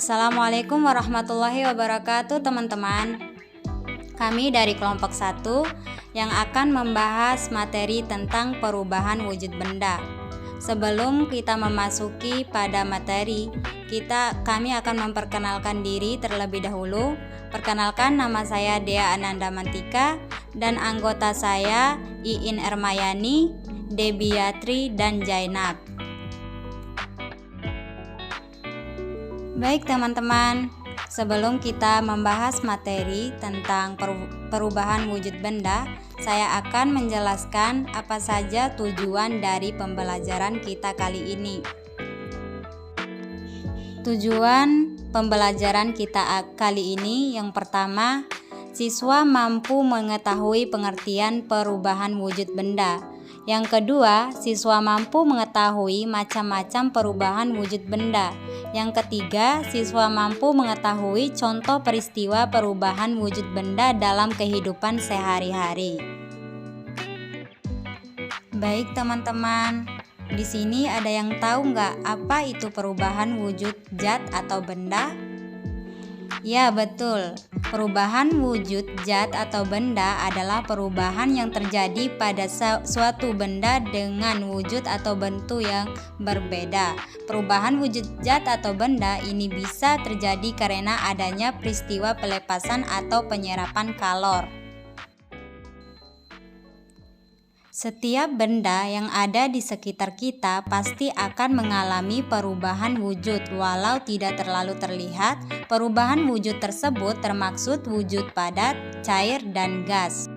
Assalamualaikum warahmatullahi wabarakatuh teman-teman. Kami dari kelompok 1 yang akan membahas materi tentang perubahan wujud benda. Sebelum kita memasuki pada materi, kami akan memperkenalkan diri terlebih dahulu. Perkenalkan, nama saya Dea Ananda Mantika dan anggota saya Iin Ermayani, Debiatri, dan Jainab. Baik teman-teman, sebelum kita membahas materi tentang perubahan wujud benda, saya akan menjelaskan apa saja tujuan dari pembelajaran kita kali ini. Tujuan pembelajaran kita kali ini yang pertama, siswa mampu mengetahui pengertian perubahan wujud benda. Yang kedua, siswa mampu mengetahui macam-macam perubahan wujud benda. Yang ketiga, siswa mampu mengetahui contoh peristiwa perubahan wujud benda dalam kehidupan sehari-hari. Baik teman-teman, di sini ada yang tahu nggak apa itu perubahan wujud zat atau benda? Ya betul, perubahan wujud zat atau benda adalah perubahan yang terjadi pada suatu benda dengan wujud atau bentuk yang berbeda. Perubahan wujud zat atau benda ini bisa terjadi karena adanya peristiwa pelepasan atau penyerapan kalor. Setiap benda yang ada di sekitar kita pasti akan mengalami perubahan wujud, walau tidak terlalu terlihat. Perubahan wujud tersebut termaksud wujud padat, cair, dan gas.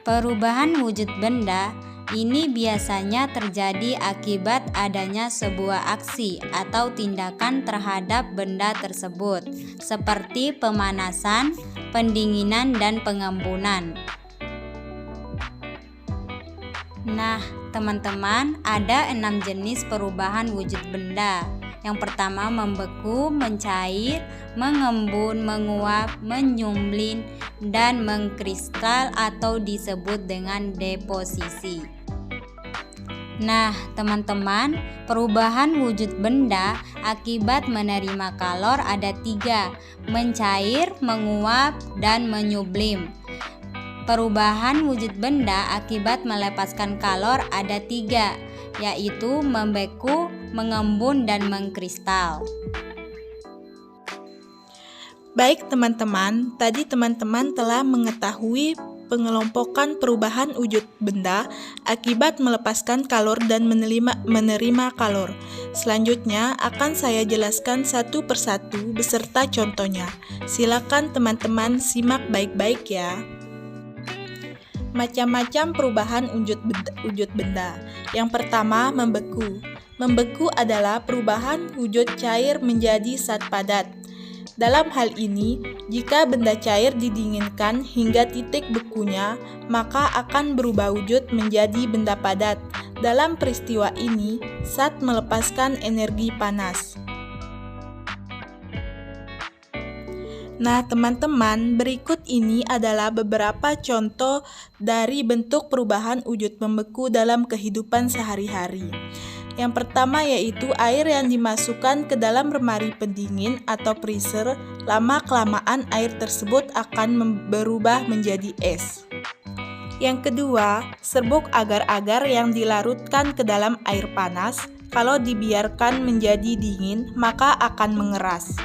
Perubahan wujud benda ini biasanya terjadi akibat adanya sebuah aksi atau tindakan terhadap benda tersebut, seperti pemanasan, pendinginan, dan pengembunan. Nah, teman-teman, ada 6 jenis perubahan wujud benda. Yang pertama, membeku, mencair, mengembun, menguap, menyumblin, dan mengkristal atau disebut dengan deposisi. Nah, teman-teman, perubahan wujud benda akibat menerima kalor ada 3, mencair, menguap, dan menyublim. Perubahan wujud benda akibat melepaskan kalor ada 3, yaitu membeku, mengembun, dan mengkristal. Baik teman-teman, tadi teman-teman telah mengetahui pengelompokan perubahan wujud benda akibat melepaskan kalor dan menerima kalor. Selanjutnya akan saya jelaskan satu persatu beserta contohnya. Silakan teman-teman simak baik-baik ya. Macam-macam perubahan wujud benda. Yang pertama, membeku. Membeku adalah perubahan wujud cair menjadi zat padat. Dalam hal ini, jika benda cair didinginkan hingga titik bekunya, maka akan berubah wujud menjadi benda padat. Dalam peristiwa ini, zat melepaskan energi panas. Nah, teman-teman, berikut ini adalah beberapa contoh dari bentuk perubahan wujud membeku dalam kehidupan sehari-hari. Yang pertama yaitu air yang dimasukkan ke dalam lemari pendingin atau freezer, lama-kelamaan air tersebut akan berubah menjadi es. Yang kedua, serbuk agar-agar yang dilarutkan ke dalam air panas, kalau dibiarkan menjadi dingin, maka akan mengeras.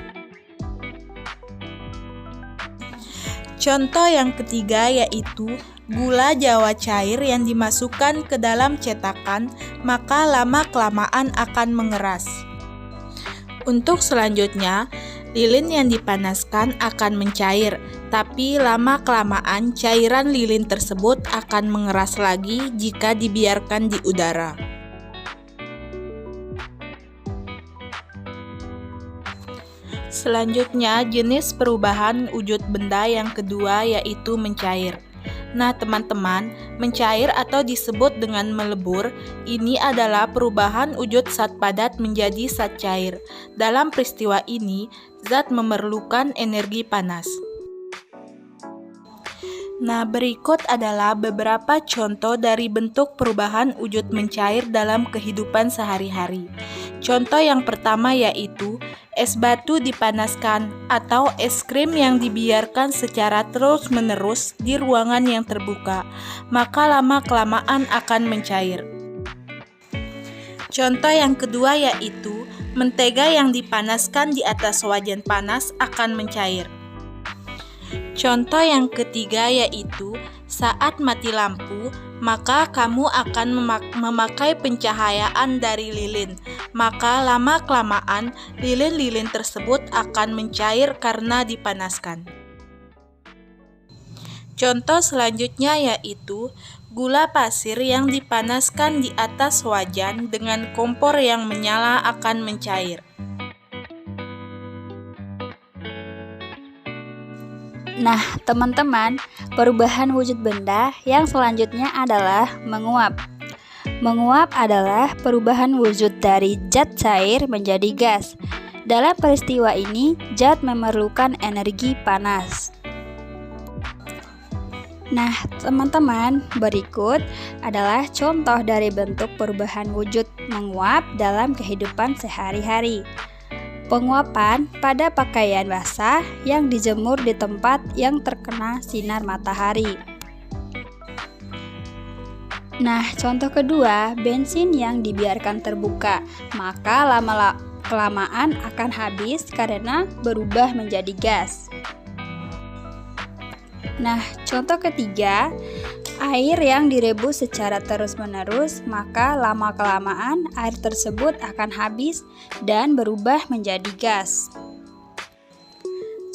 Contoh yang ketiga yaitu gula jawa cair yang dimasukkan ke dalam cetakan, maka lama-kelamaan akan mengeras. Untuk selanjutnya, lilin yang dipanaskan akan mencair, tapi lama-kelamaan cairan lilin tersebut akan mengeras lagi jika dibiarkan di udara. Selanjutnya, jenis perubahan wujud benda yang kedua yaitu mencair. Nah, teman-teman, mencair atau disebut dengan melebur, ini adalah perubahan wujud zat padat menjadi zat cair. Dalam peristiwa ini, zat memerlukan energi panas. Nah, berikut adalah beberapa contoh dari bentuk perubahan wujud mencair dalam kehidupan sehari-hari. Contoh yang pertama yaitu es batu dipanaskan, atau es krim yang dibiarkan secara terus-menerus di ruangan yang terbuka, maka lama-kelamaan akan mencair. Contoh yang kedua yaitu mentega yang dipanaskan di atas wajan panas akan mencair. Contoh yang ketiga yaitu saat mati lampu, maka kamu akan memakai pencahayaan dari lilin. Maka lama-kelamaan lilin-lilin tersebut akan mencair karena dipanaskan. Contoh selanjutnya yaitu gula pasir yang dipanaskan di atas wajan dengan kompor yang menyala akan mencair. Nah, teman-teman, perubahan wujud benda yang selanjutnya adalah menguap. Menguap adalah perubahan wujud dari zat cair menjadi gas. Dalam peristiwa ini, zat memerlukan energi panas. Nah, teman-teman, berikut adalah contoh dari bentuk perubahan wujud menguap dalam kehidupan sehari-hari. Penguapan pada pakaian basah yang dijemur di tempat yang terkena sinar matahari. Nah, contoh kedua, bensin yang dibiarkan terbuka, maka lama-kelamaan akan habis karena berubah menjadi gas. Nah, contoh ketiga, air yang direbus secara terus-menerus, maka lama-kelamaan air tersebut akan habis dan berubah menjadi gas.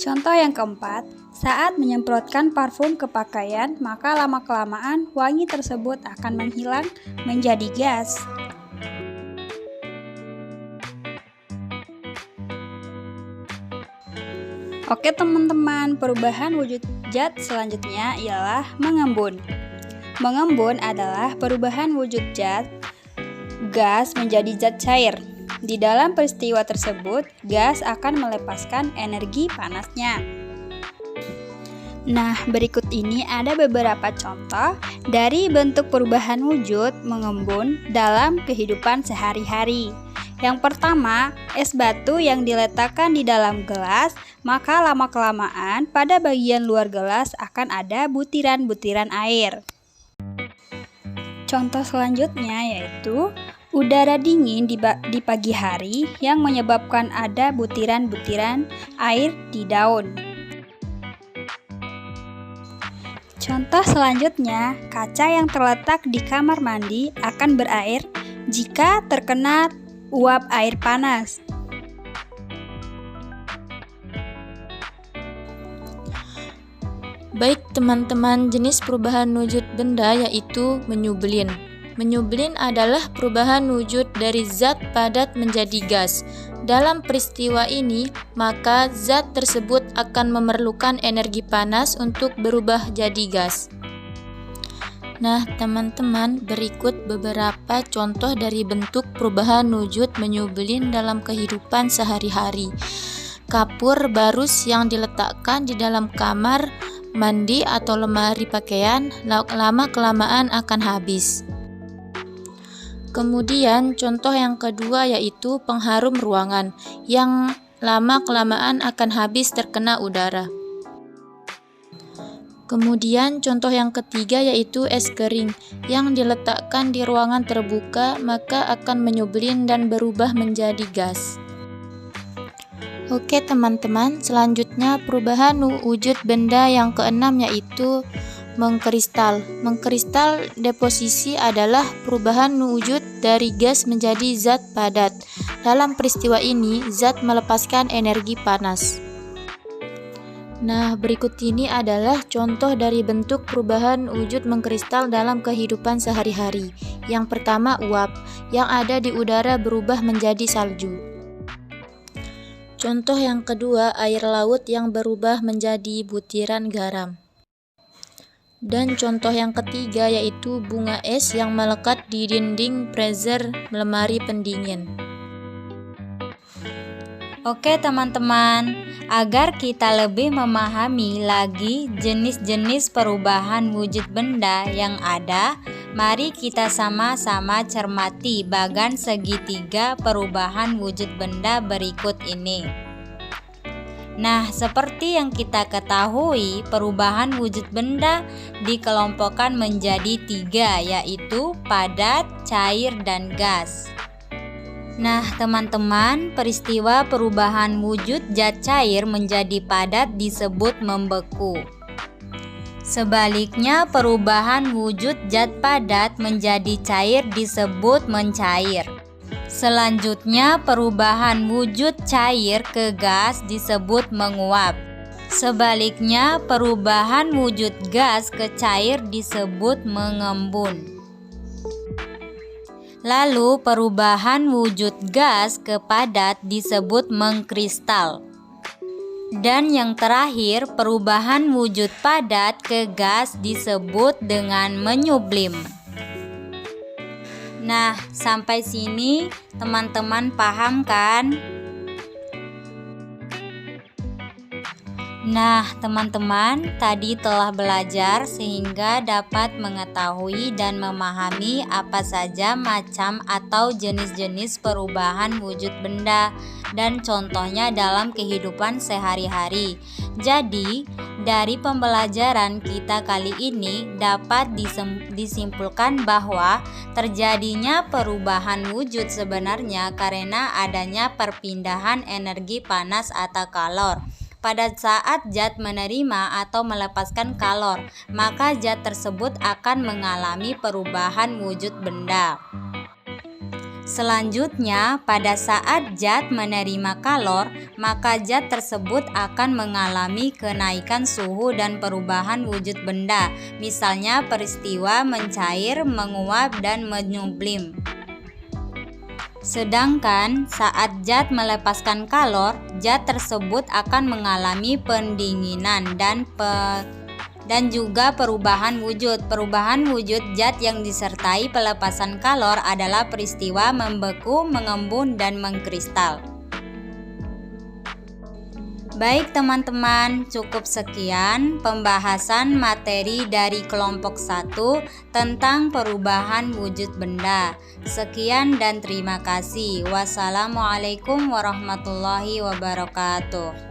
Contoh yang keempat, saat menyemprotkan parfum ke pakaian, maka lama-kelamaan wangi tersebut akan menghilang menjadi gas. Oke teman-teman, perubahan wujud zat selanjutnya ialah mengembun. Mengembun adalah perubahan wujud zat gas menjadi zat cair. Di dalam peristiwa tersebut, gas akan melepaskan energi panasnya. Nah, berikut ini ada beberapa contoh dari bentuk perubahan wujud mengembun dalam kehidupan sehari-hari. Yang pertama, es batu yang diletakkan di dalam gelas, maka lama-kelamaan pada bagian luar gelas akan ada butiran-butiran air. Contoh selanjutnya yaitu udara dingin di pagi hari yang menyebabkan ada butiran-butiran air di daun. Contoh selanjutnya, kaca yang terletak di kamar mandi akan berair jika terkena uap air panas. Baik teman-teman, jenis perubahan wujud benda yaitu menyublin. Menyublin adalah perubahan wujud dari zat padat menjadi gas. Dalam peristiwa ini, maka zat tersebut akan memerlukan energi panas untuk berubah jadi gas. Nah, teman-teman, berikut beberapa contoh dari bentuk perubahan wujud menyublin dalam kehidupan sehari-hari. Kapur barus yang diletakkan di dalam kamar mandi atau lemari pakaian lama-kelamaan akan habis. Kemudian, contoh yang kedua yaitu pengharum ruangan yang lama-kelamaan akan habis terkena udara. Kemudian contoh yang ketiga yaitu es kering yang diletakkan di ruangan terbuka maka akan menyublin dan berubah menjadi gas. Oke teman-teman, selanjutnya perubahan wujud benda yang keenam yaitu mengkristal. Mengkristal deposisi adalah perubahan wujud dari gas menjadi zat padat. Dalam peristiwa ini, zat melepaskan energi panas. Nah, berikut ini adalah contoh dari bentuk perubahan wujud mengkristal dalam kehidupan sehari-hari. Yang pertama, uap yang ada di udara berubah menjadi salju. Contoh yang kedua, air laut yang berubah menjadi butiran garam. Dan contoh yang ketiga yaitu bunga es yang melekat di dinding freezer lemari pendingin. Oke teman-teman, agar kita lebih memahami lagi jenis-jenis perubahan wujud benda yang ada, Mari kita sama-sama cermati bagan segitiga perubahan wujud benda berikut ini. Nah, seperti yang kita ketahui, perubahan wujud benda dikelompokkan menjadi 3, yaitu padat, cair, dan gas. Nah, teman-teman, peristiwa perubahan wujud zat cair menjadi padat disebut membeku. Sebaliknya, perubahan wujud zat padat menjadi cair disebut mencair. Selanjutnya, perubahan wujud cair ke gas disebut menguap. Sebaliknya, perubahan wujud gas ke cair disebut mengembun. Lalu, perubahan wujud gas ke padat disebut mengkristal. Dan yang terakhir, perubahan wujud padat ke gas disebut dengan menyublim. Nah, sampai sini teman-teman paham kan? Nah, teman-teman tadi telah belajar sehingga dapat mengetahui dan memahami apa saja macam atau jenis-jenis perubahan wujud benda dan contohnya dalam kehidupan sehari-hari. Jadi, dari pembelajaran kita kali ini dapat disimpulkan bahwa terjadinya perubahan wujud sebenarnya karena adanya perpindahan energi panas atau kalor. Pada saat zat menerima atau melepaskan kalor, maka zat tersebut akan mengalami perubahan wujud benda. Selanjutnya, pada saat zat menerima kalor, maka zat tersebut akan mengalami kenaikan suhu dan perubahan wujud benda, misalnya peristiwa mencair, menguap, dan menyublim. Sedangkan saat zat melepaskan kalor, zat tersebut akan mengalami pendinginan dan juga perubahan wujud. Perubahan wujud zat yang disertai pelepasan kalor adalah peristiwa membeku, mengembun, dan mengkristal. Baik teman-teman, cukup sekian pembahasan materi dari kelompok 1 tentang perubahan wujud benda. Sekian dan terima kasih. Wassalamualaikum warahmatullahi wabarakatuh.